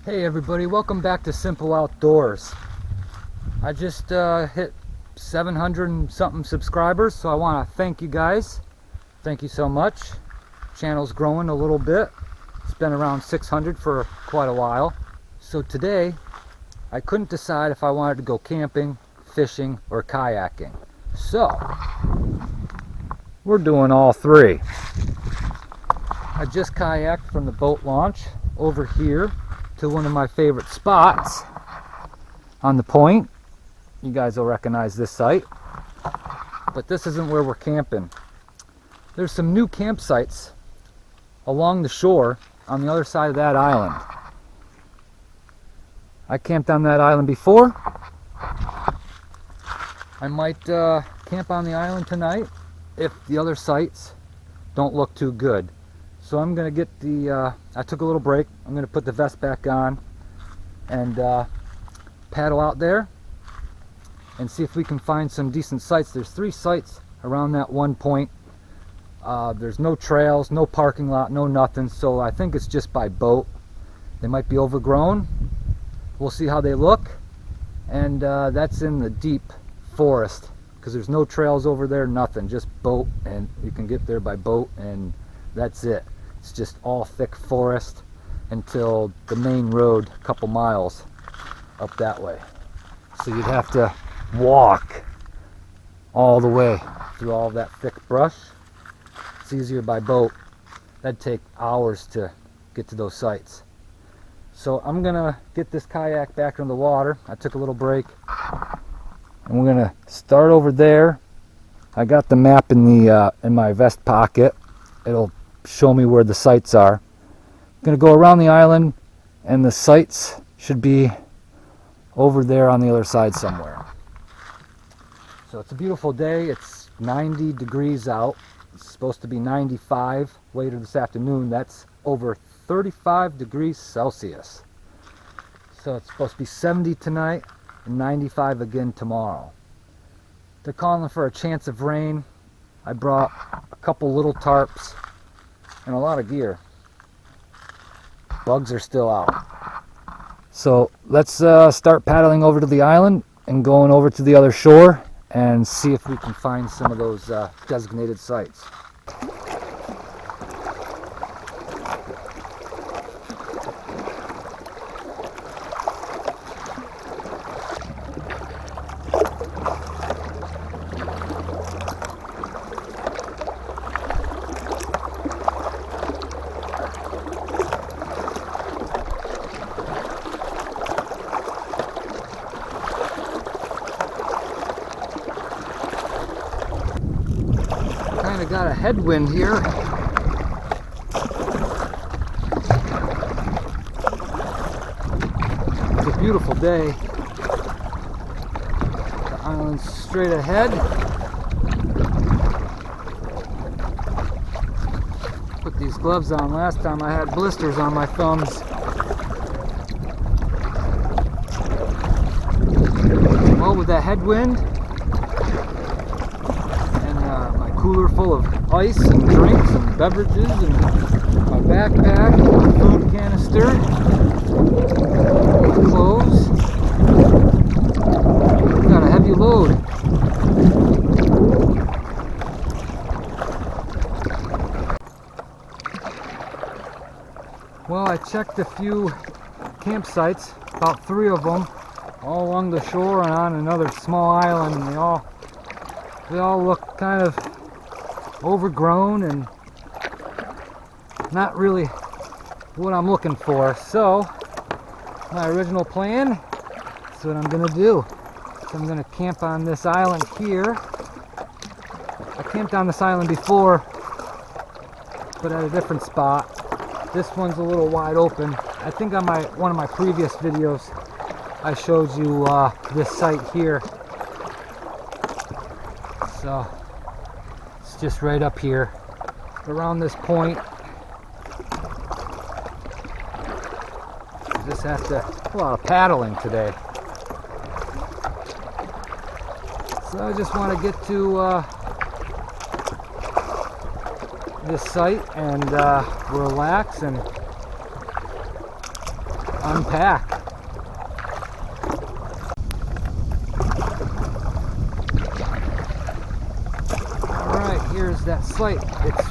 Hey everybody, welcome back to Simple Outdoors. I just hit 700 and something subscribers, so I want to thank you guys. Thank you so much. Channel's growing a little bit. It's been around 600 for quite a while. So today I couldn't decide if I wanted to go camping, fishing, or kayaking. So we're doing all three. I just kayaked from the boat launch over here to one of my favorite spots on the point. You guys will recognize this site, but this isn't where we're camping. There's some new campsites along the shore on the other side of that island. I camped on that island before. I might camp on the island tonight if the other sites don't look too good. So I'm gonna get the, I took a little break. I'm gonna put the vest back on and paddle out there and see if we can find some decent sites. There's 3 sites around that one point. There's no trails, no parking lot, no nothing. So I think it's just by boat. They might be overgrown. We'll see how they look. And that's in the deep forest because there's no trails over there, nothing, just boat, and you can get there by boat and that's it. It's just all thick forest until the main road a couple miles up that way. So you'd have to walk all the way through all that thick brush. It's easier by boat. That'd take hours to get to those sites. So I'm gonna get this kayak back in the water. I took a little break and we're gonna start over there. I got the map in my vest pocket. It'll show me where the sites are. I'm gonna go around the island and the sites should be over there on the other side somewhere. So it's a beautiful day. It's 90 degrees out. It's supposed to be 95 later this afternoon. That's over 35 degrees Celsius. So it's supposed to be 70 tonight and 95 again tomorrow. They're calling for a chance of rain. I brought a couple little tarps and a lot of gear. Bugs are still out. So let's start paddling over to the island and going over to the other shore and see if we can find some of those designated sites. Kind of got a headwind here. It's a beautiful day. The island's straight ahead. Put these gloves on. Last time I had blisters on my thumbs. Well, with that headwind, cooler full of ice and drinks and beverages and my backpack, my food canister, my clothes. Got a heavy load. Well, I checked a few campsites, about 3 of them, all along the shore and on another small island, and they all look kind of overgrown and not really what I'm looking for. So my original plan is what I'm gonna do. So I'm gonna camp on this island here. I camped on this island before, but at a different spot. This one's a little wide open. I think on one of my previous videos I showed you this site here. So just right up here around this point. Just have to a lot of paddling today. So I just want to get to this site and relax and unpack. Alright, here's that site. It's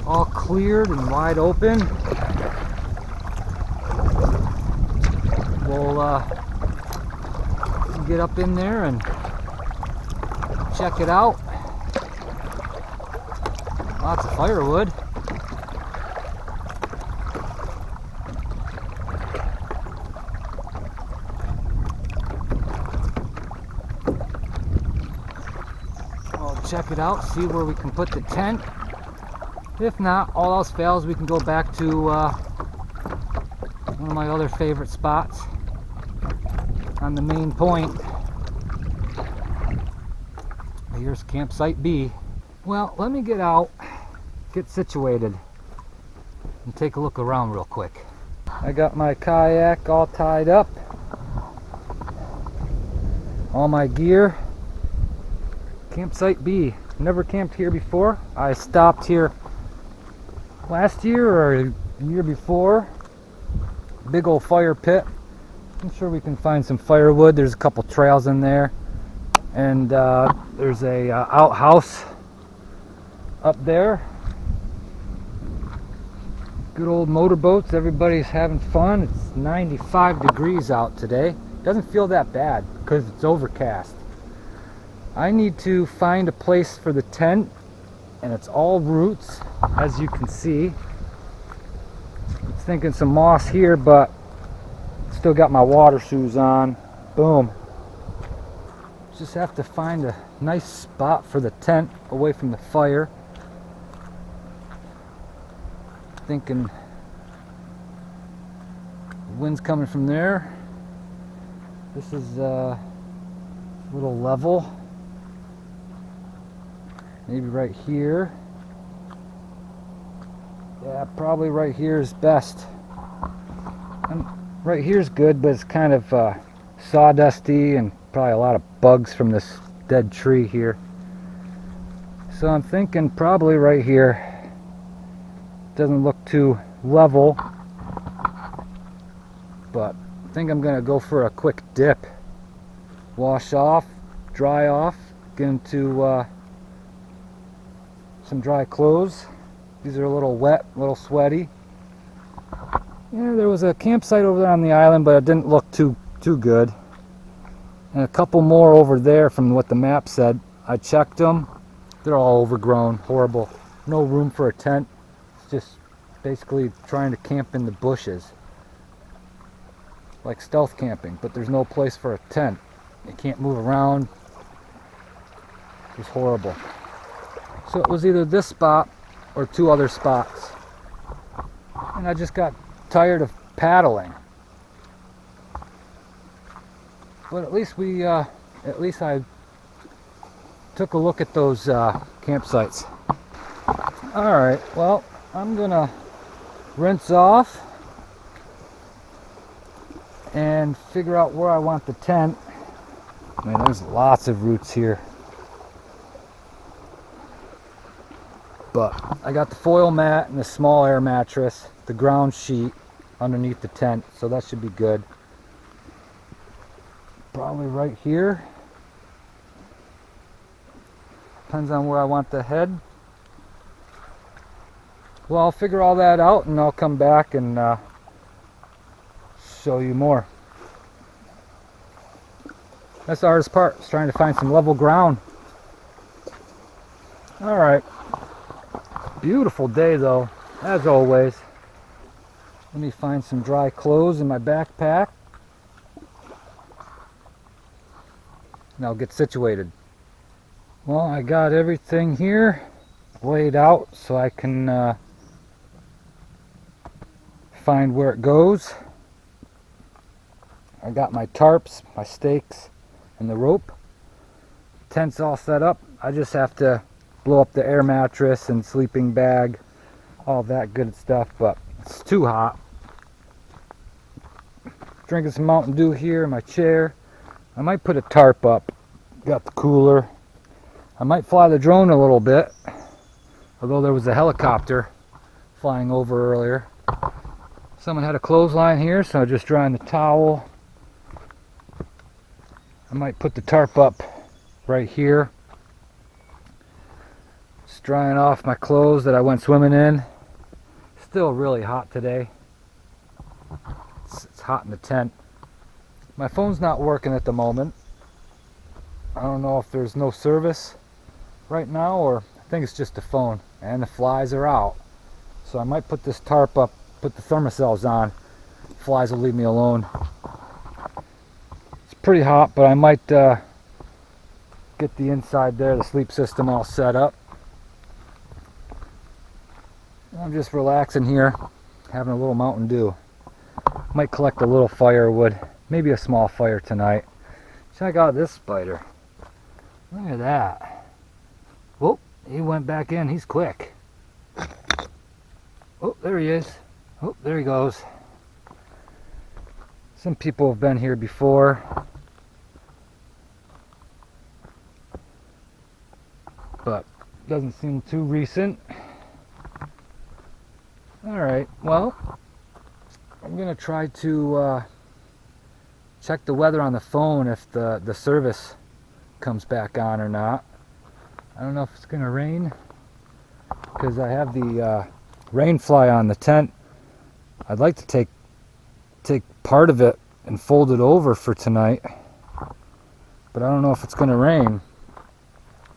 all cleared and wide open. We'll get up in there and check it out. Lots of firewood. We'll check it out, see where we can put the tent. If not, all else fails, we can go back to one of my other favorite spots on the main point. Here's campsite B. Well, let me get out, get situated, and take a look around real quick. I got my kayak all tied up, all my gear. Campsite B. Never camped here before. I stopped here last year or the year before. Big old fire pit. I'm sure we can find some firewood. There's a couple trails in there, and there's a outhouse up there. Good old motorboats. Everybody's having fun. It's 95 degrees out today. Doesn't feel that bad because it's overcast. I need to find a place for the tent, and it's all roots, as you can see. I was thinking some moss here, but still got my water shoes on. Boom. Just have to find a nice spot for the tent away from the fire. Thinking the wind's coming from there. This is a little level. Maybe right here. Yeah, probably right here is best. And right here is good, but it's kind of sawdusty and probably a lot of bugs from this dead tree here. So I'm thinking probably right here. Doesn't look too level, but I think I'm gonna go for a quick dip. Wash off, dry off, get into some dry clothes. These are a little wet, a little sweaty. Yeah, there was a campsite over there on the island, but it didn't look too good. And a couple more over there from what the map said. I checked them. They're all overgrown, horrible. No room for a tent. It's just basically trying to camp in the bushes. Like stealth camping, but there's no place for a tent. You can't move around. It was horrible. So it was either this spot or two other spots. And I just got tired of paddling. But at least I took a look at those campsites. Alright, well, I'm gonna rinse off and figure out where I want the tent. Man, there's lots of roots here. But I got the foil mat and the small air mattress, the ground sheet underneath the tent, so that should be good. Probably right here. Depends on where I want the head. Well, I'll figure all that out and I'll come back and show you more. That's the hardest part, is trying to find some level ground. Alright. Beautiful day though, as always. Let me find some dry clothes in my backpack. And I'll get situated. Well, I got everything here laid out so I can find where it goes. I got my tarps, my stakes, and the rope. Tent's all set up. I just have to blow up the air mattress and sleeping bag, all that good stuff, but it's too hot. Drinking some Mountain Dew here in my chair. I might put a tarp up. Got the cooler. I might fly the drone a little bit, although there was a helicopter flying over earlier. So Someone had a clothesline here, so I'm just drying the towel. I might put the tarp up right here. Just drying off my clothes that I went swimming in. Still really hot today. It's hot in the tent. My phone's not working at the moment. I don't know if there's no service right now, or I think it's just the phone. And the flies are out. So I might put this tarp up, put the thermocells on. Flies will leave me alone. It's pretty hot, but I might get the inside there, the sleep system all set up. I'm just relaxing here, having a little Mountain Dew. Might collect a little firewood, maybe a small fire tonight. Check out this spider. Look at that. Whoop, he went back in, he's quick. Oh, there he is. Oh, there he goes. Some people have been here before. But doesn't seem too recent. Alright, well, I'm going to try to check the weather on the phone if the service comes back on or not. I don't know if it's going to rain because I have the rain fly on the tent. I'd like to take part of it and fold it over for tonight, but I don't know if it's going to rain.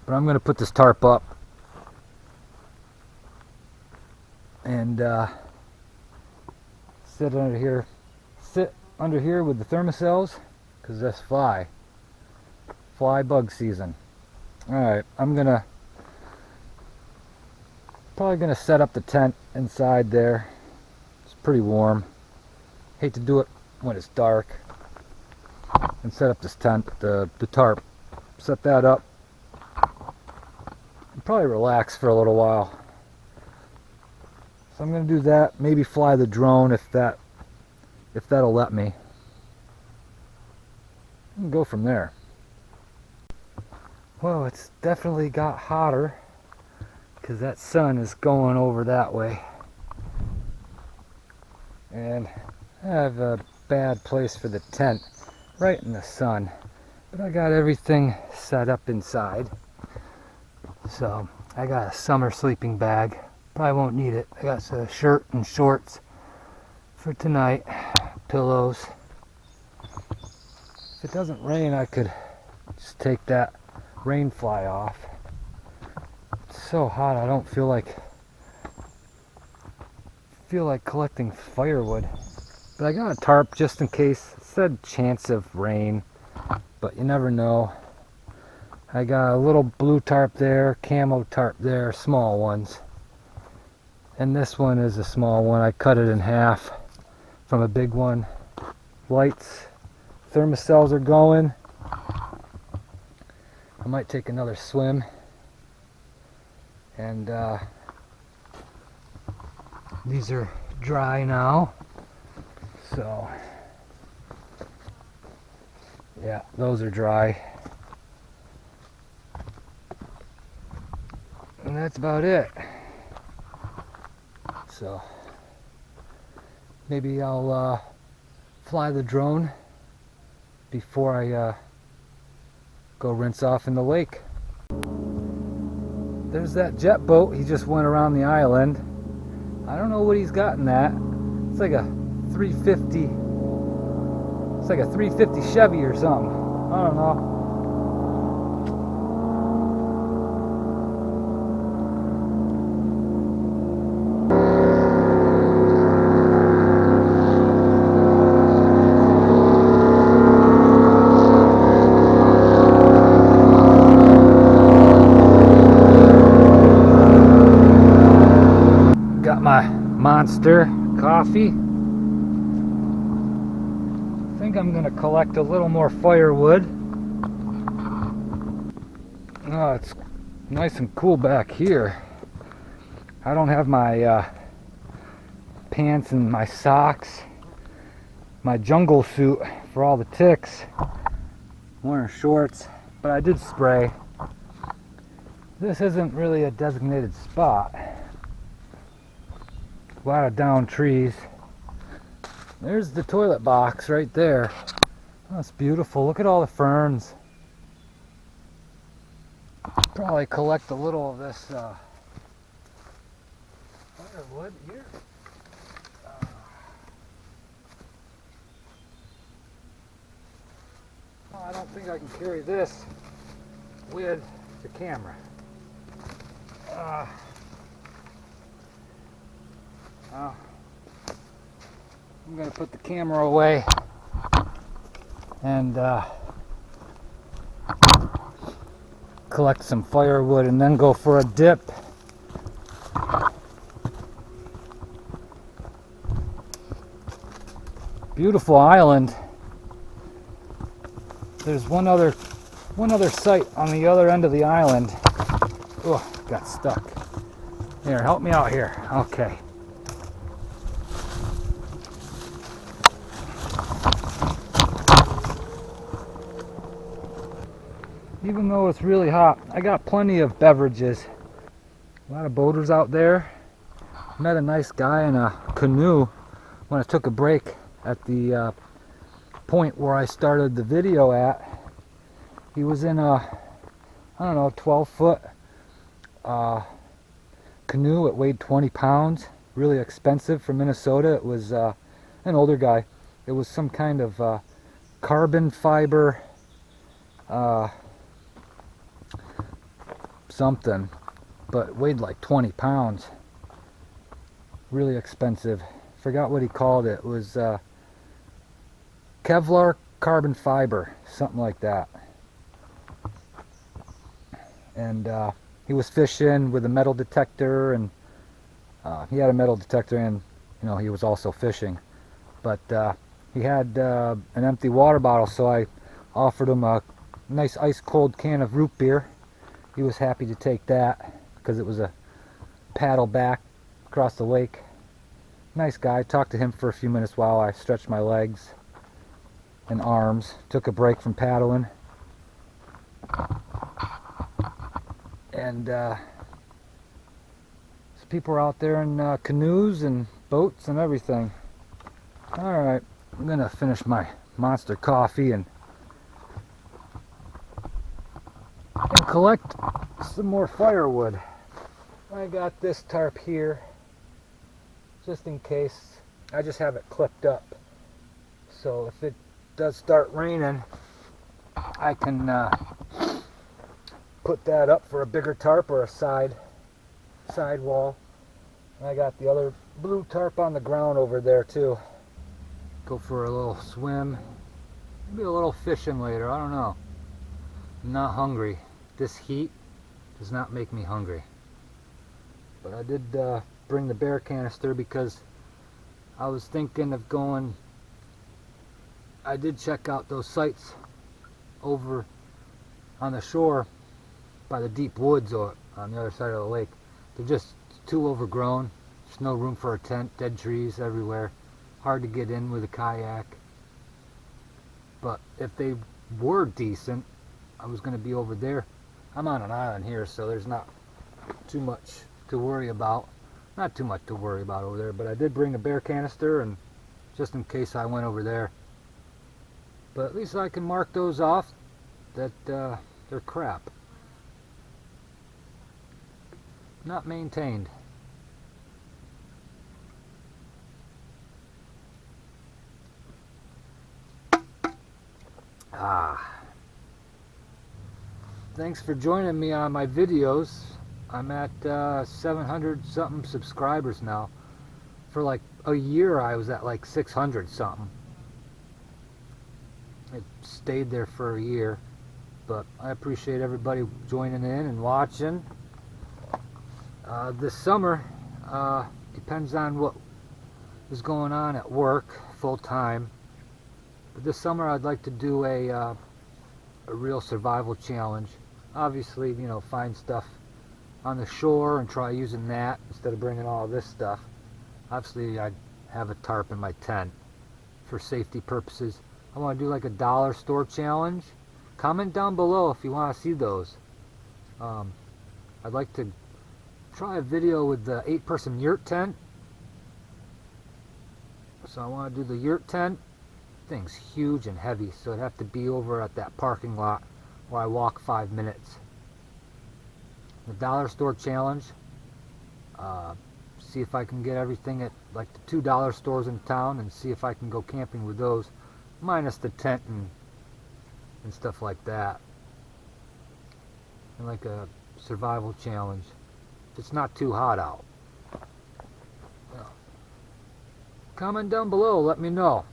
But I'm going to put this tarp up and sit under here with the thermocells, because that's fly bug season. Alright, I'm probably gonna set up the tent inside there. It's pretty warm. Hate to do it when it's dark. And set up this tent, the tarp. Set that up. And probably relax for a little while. So I'm gonna do that. Maybe fly the drone if that'll let me. And go from there. Well, it's definitely got hotter because that sun is going over that way. And I have a bad place for the tent, right in the sun. But I got everything set up inside. So I got a summer sleeping bag. Probably won't need it. I got a shirt and shorts for tonight. Pillows. If it doesn't rain, I could just take that rain fly off. It's so hot I don't feel like collecting firewood. But I got a tarp just in case. It said chance of rain, but you never know. I got a little blue tarp there, camo tarp there, small ones. And this one is a small one. I cut it in half from a big one. Lights, thermocells are going. I might take another swim. And these are dry now. So, yeah, those are dry. And that's about it. So, maybe I'll fly the drone before I go rinse off in the lake. There's that jet boat. He just went around the island. I don't know what he's got in that. It's like a 350. It's like a 350 Chevy or something. I don't know. My Monster coffee. I think I'm gonna collect a little more firewood. Oh, it's nice and cool back here. I don't have my pants and my socks, my jungle suit for all the ticks. I'm wearing shorts, but I did spray. This isn't really a designated spot. A lot of downed trees. There's the toilet box right there. That's beautiful. Look at all the ferns. Probably collect a little of this firewood here. Oh, I don't think I can carry this with the camera. Well, I'm going to put the camera away and collect some firewood and then go for a dip. Beautiful island. There's one other site on the other end of the island. Oh, got stuck. Here, help me out here. Okay. Even though it's really hot, I got plenty of beverages. A lot of boaters out there. Met a nice guy in a canoe when I took a break at the point where I started the video at. He was in a, I don't know, 12-foot canoe. It weighed 20 pounds. Really expensive for Minnesota. It was an older guy. It was some kind of carbon fiber something, but it weighed like 20 pounds. Really expensive. Forgot what he called it. It was Kevlar carbon fiber, something like that. And he was fishing with a metal detector, and he had a metal detector, and he was also fishing. But he had an empty water bottle, so I offered him a nice ice cold can of root beer. He was happy to take that because it was a paddle back across the lake. Nice guy. Talked to him for a few minutes while I stretched my legs and arms. Took a break from paddling. And people are out there in canoes and boats and everything. Alright, I'm gonna finish my monster coffee and collect some more firewood. I got this tarp here just in case. I just have it clipped up, so if it does start raining, I can put that up for a bigger tarp or a side wall. And I got the other blue tarp on the ground over there too. Go for a little swim, maybe a little fishing later. I don't know. I'm not hungry. This heat does not make me hungry. But I did bring the bear canister because I was thinking of going. I did check out those sites over on the shore by the deep woods or on the other side of the lake. They're just too overgrown. There's no room for a tent, dead trees everywhere. Hard to get in with a kayak. But if they were decent, I was going to be over there. I'm on an island here, so there's not too much to worry about. Not too much to worry about over there, but I did bring a bear canister, and just in case I went over there. But at least I can mark those off that they're crap. Not maintained. Thanks for joining me on my videos. I'm at 700 something subscribers now. For like a year I was at like 600 something. It stayed there for a year, but I appreciate everybody joining in and watching. This summer depends on what is going on at work full time, but this summer I'd like to do a real survival challenge. Obviously, find stuff on the shore and try using that instead of bringing all this stuff. Obviously, I'd have a tarp in my tent for safety purposes. I want to do like a dollar store challenge. Comment down below if you want to see those. I'd like to try a video with the 8-person yurt tent. So I want to do the yurt tent. Thing's huge and heavy, so it'd have to be over at that parking lot where I walk 5 minutes. The dollar store challenge. See if I can get everything at like the $2 stores in town, and see if I can go camping with those, minus the tent and stuff like that. And like a survival challenge. If it's not too hot out. Comment down below, let me know.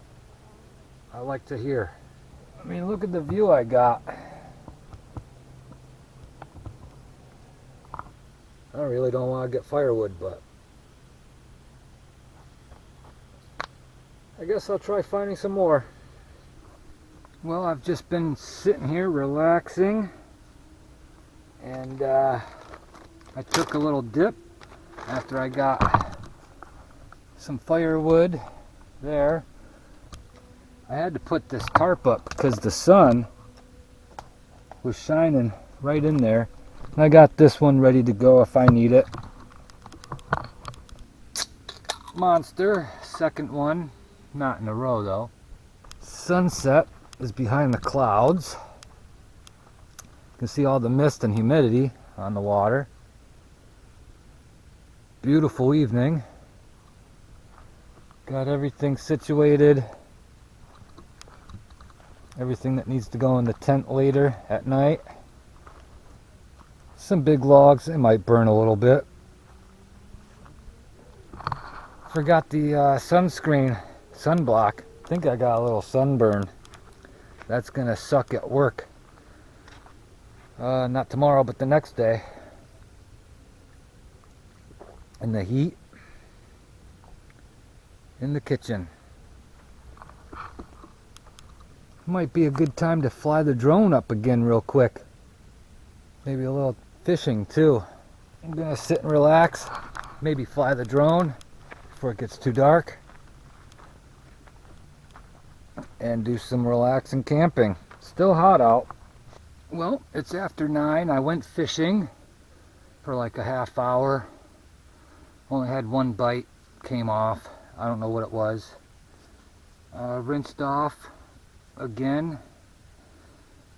I like to hear. I mean, look at the view I got. I really don't want to get firewood, but I guess I'll try finding some more. Well, I've just been sitting here relaxing, and I took a little dip after I got some firewood there. I had to put this tarp up because the sun was shining right in there. And I got this one ready to go if I need it. Monster, second one, not in a row though. Sunset is behind the clouds. You can see all the mist and humidity on the water. Beautiful evening. Got everything situated. Everything that needs to go in the tent later at night. Some big logs, they might burn a little bit. Forgot the sunscreen, sunblock. I think I got a little sunburn. That's gonna suck at work. Not tomorrow, but the next day. In the heat. In the kitchen. Might be a good time to fly the drone up again real quick. Maybe a little fishing too. I'm gonna sit and relax. Maybe fly the drone before it gets too dark. And do some relaxing camping. Still hot out. Well, it's after 9. I went fishing for like a half hour. Only had one bite, came off. I don't know what it was. Rinsed off again.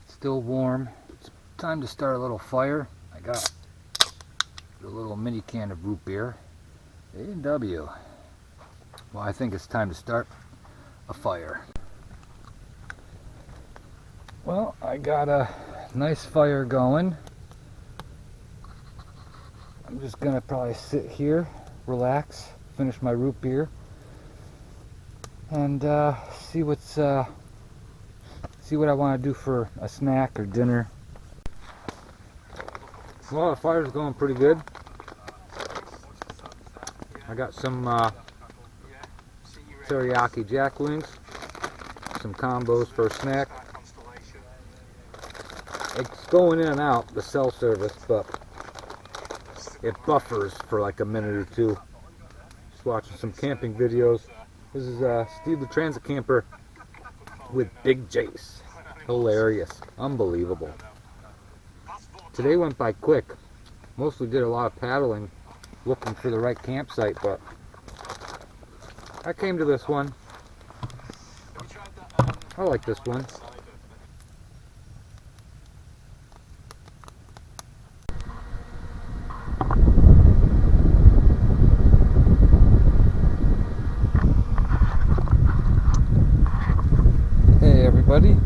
Still warm. It's time to start a little fire. I got a little mini can of root beer. A&W. Well, I think it's time to start a fire. Well, I got a nice fire going. I'm just gonna probably sit here, relax, finish my root beer, and see what I want to do for a snack or dinner. Well, the fire's going pretty good. I got some teriyaki jack wings, some combos for a snack. It's going in and out, the cell service, but it buffers for like a minute or two. Just watching some camping videos. This is Steve the Transit Camper with Big Jace. Hilarious. Unbelievable. Today went by quick. Mostly did a lot of paddling, looking for the right campsite, but I came to this one. I like this one. Hey everybody.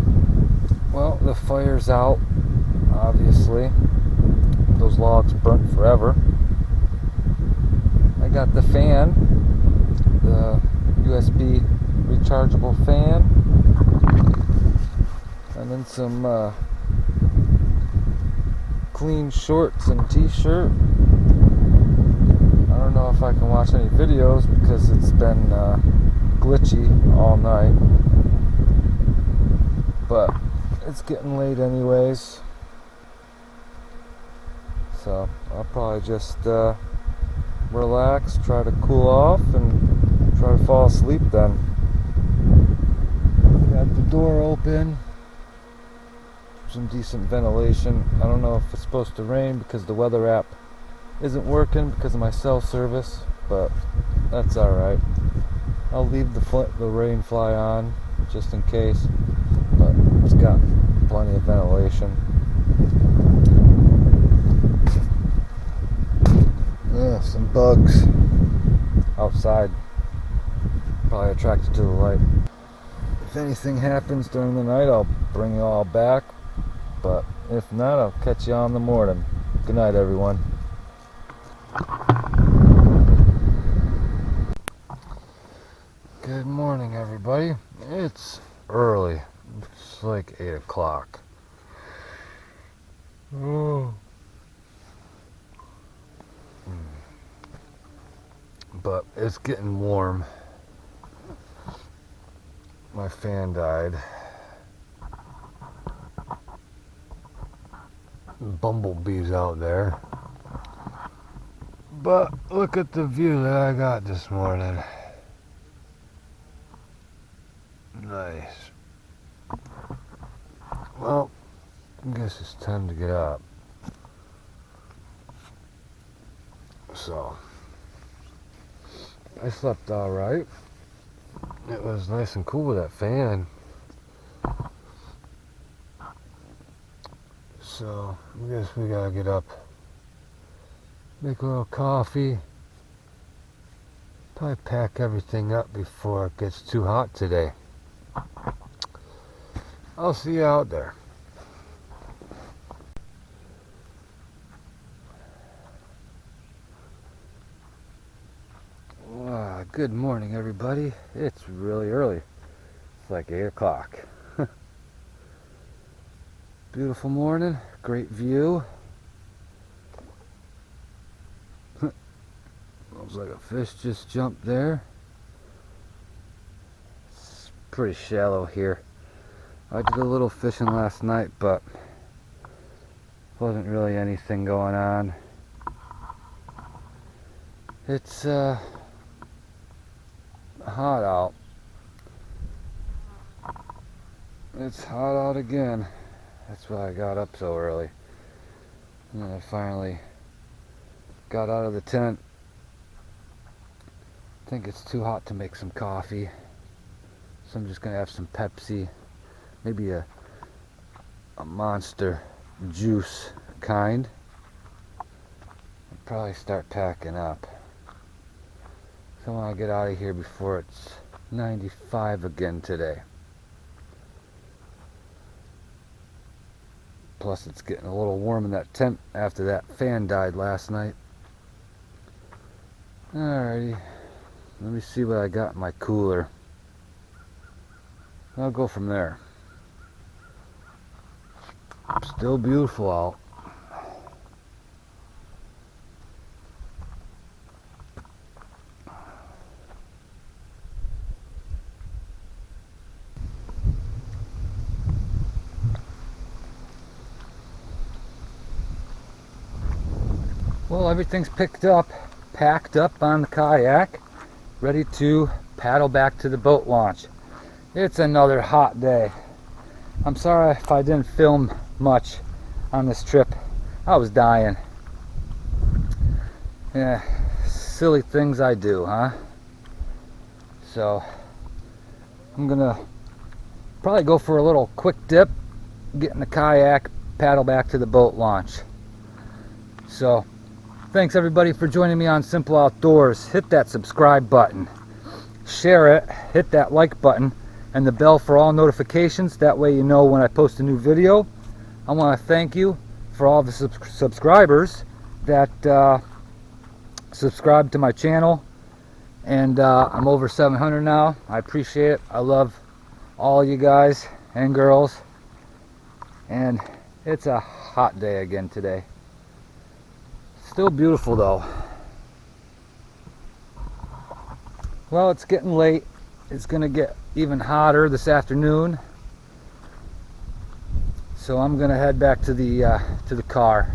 Well, the fire's out, obviously. Those logs burnt forever. I got the fan, the USB rechargeable fan, and then some clean shorts and t-shirt. I don't know if I can watch any videos because it's been glitchy all night, but it's getting late anyways, so I'll probably just relax, try to cool off, and try to fall asleep then. Got the door open, some decent ventilation. I don't know if it's supposed to rain because the weather app isn't working because of my cell service, but that's alright. I'll leave the rain fly on just in case, but it's got plenty of ventilation. Yeah, some bugs outside, probably attracted to the light. If anything happens during the night, I'll bring you all back, but if not, I'll catch you on in the morning. Good night, everyone. Good morning, everybody. It's early. It's like 8 o'clock. Oh. But it's getting warm. My fan died. Bumblebees out there. But look at the view that I got this morning. Nice. Well, I guess it's time to get up. So, I slept all right. It was nice and cool with that fan. So, I guess we gotta get up, make a little coffee, probably pack everything up before it gets too hot today. I'll see you out there. Wow, good morning, everybody. It's really early. It's like 8 o'clock. Beautiful morning, great view. Looks like a fish just jumped there. It's pretty shallow here. I did a little fishing last night, but wasn't really anything going on. It's hot out. It's hot out again. That's why I got up so early. And then I finally got out of the tent. I think it's too hot to make some coffee, so I'm just gonna have some Pepsi, maybe a Monster juice kind. I'll probably start packing up. So I want to get out of here before it's 95 again today. Plus it's getting a little warm in that tent after that fan died last night. Alrighty, let me see what I got in my cooler. I'll go from there. Still beautiful out. Well, everything's packed up on the kayak, ready to paddle back to the boat launch. It's another hot day. I'm sorry if I didn't film much on this trip. I was dying. Yeah, silly things I do, huh? So, I'm gonna probably go for a little quick dip, get in the kayak, paddle back to the boat launch. So, thanks everybody for joining me on Simple Outdoors. Hit that subscribe button, share it, hit that like button, and the bell for all notifications. That way you know when I post a new video. I want to thank you for all the subscribers that subscribe to my channel. And I'm over 700 now. I appreciate it. I love all you guys and girls. And it's a hot day again today. Still beautiful though. Well, it's getting late. It's gonna get even hotter this afternoon. So I'm gonna head back to the car.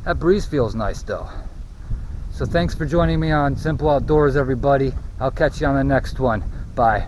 That breeze feels nice though. So thanks for joining me on Simple Outdoors, everybody. I'll catch you on the next one. Bye.